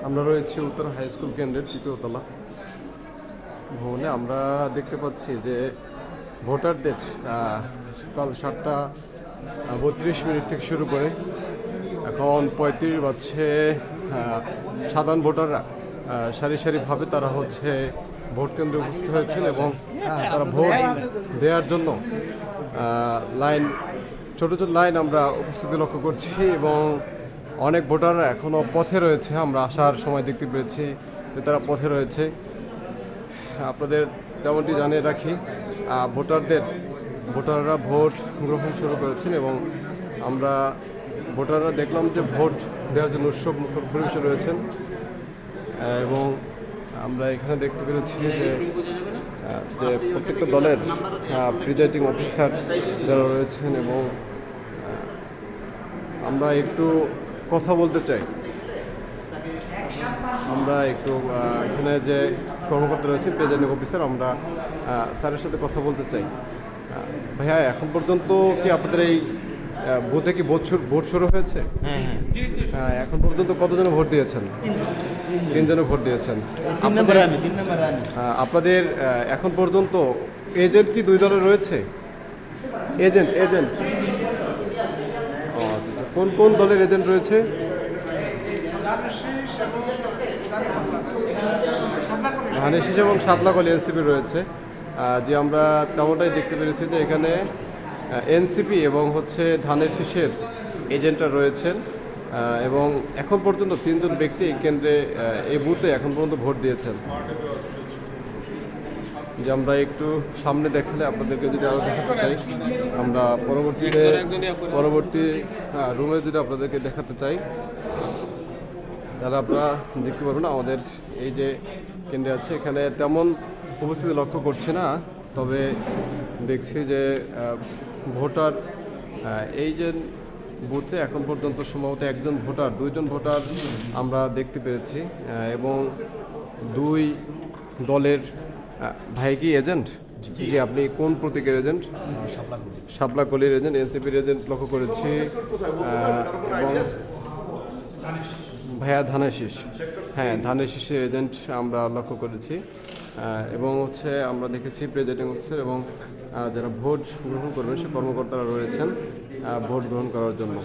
আমরা রয়েছি উত্তর হাই স্কুল কেন্দ্রের তৃতীয় তলা ভবনে। আমরা দেখতে পাচ্ছি যে ভোটারদের সকাল 7:32 থেকে শুরু করে এখন 35 বাজছে। সাধারণ ভোটাররা সারি সারিভাবে তারা ভোট কেন্দ্রে উপস্থিত হয়েছেন এবং তারা ভোট দেওয়ার জন্য লাইন ছোটো ছোটো লাইন আমরা উপস্থিতি লক্ষ্য করছি এবং অনেক ভোটাররা এখনও পথে রয়েছে। আমরা আসার সময় দেখতে পেয়েছি যে তারা পথে রয়েছে। আপনাদের তেমনটি জানিয়ে রাখি, ভোটাররা ভোট গ্রহণ শুরু করেছেন এবং আমরা ভোটাররা দেখলাম যে ভোট দেওয়ার জন্য উৎসব মুখর পরিবেশে রয়েছেন এবং আমরা এখানে দেখতে পেরেছি যে প্রত্যেকটা দলের প্রিজাইডিং অফিসার যারা রয়েছেন এবং আমরা একটু কথা বলতে চাই। আমরা একটু এখানে যে কর্মকর্তা রয়েছেন প্রিজাইডিং অফিসার, আমরা স্যারের সাথে কথা বলতে চাই। ভাইয়া, এখন পর্যন্ত কি আপনাদের এই বুথে কি ভোট শুরু হয়েছে? এখন পর্যন্ত কতজনে ভোট দিয়েছেন? 3 জনে ভোট দিয়েছেন। আপনাদের এখন পর্যন্ত এজেন্ট কি 2 দলের রয়েছে? এজেন্ট কোন কোন দলের এজেন্ট রয়েছে? ধানের শীষ এবং শাপলাকলি এনসিপি রয়েছে। যে আমরা তেমনটাই দেখতে পেরেছি যে এখানে এনসিপি এবং ধানের শীষের এজেন্টরা রয়েছেন এবং এখন পর্যন্ত 3 জন ব্যক্তি এই কেন্দ্রে এই বুথে এখন পর্যন্ত ভোট দিয়েছেন। যে আমরা একটু সামনে দেখালে আপনাদেরকে যদি আরও দেখাতে চাই, আমরা পরবর্তী রুমে যদি আপনাদেরকে দেখাতে চাই তাহলে আপনারা দেখতে পারবেন। আমাদের এই যে কেন্দ্রে আছে এখানে তেমন উপস্থিতি লক্ষ্য করছে না, তবে দেখছি যে ভোটার এই যে বুথে এখন পর্যন্ত সম্ভবত 2 জন ভোটার আমরা দেখতে পেরেছি এবং 2 দলের ভাই কি এজেন্ট? জি, আপনি কোন প্রতীকের এজেন্ট? শাপলাকলির এজেন্ট, এনসিপির এজেন্ট লক্ষ্য করেছি এবং ভাইয়া ধানের শীষ, ধানের শীষের এজেন্ট আমরা লক্ষ্য করেছি এবং আমরা দেখেছি প্রেসিডেন্ট অফিসার এবং যারা ভোট গ্রহণ করবেন সে কর্মকর্তারা রয়েছেন ভোট গ্রহণ করার জন্য।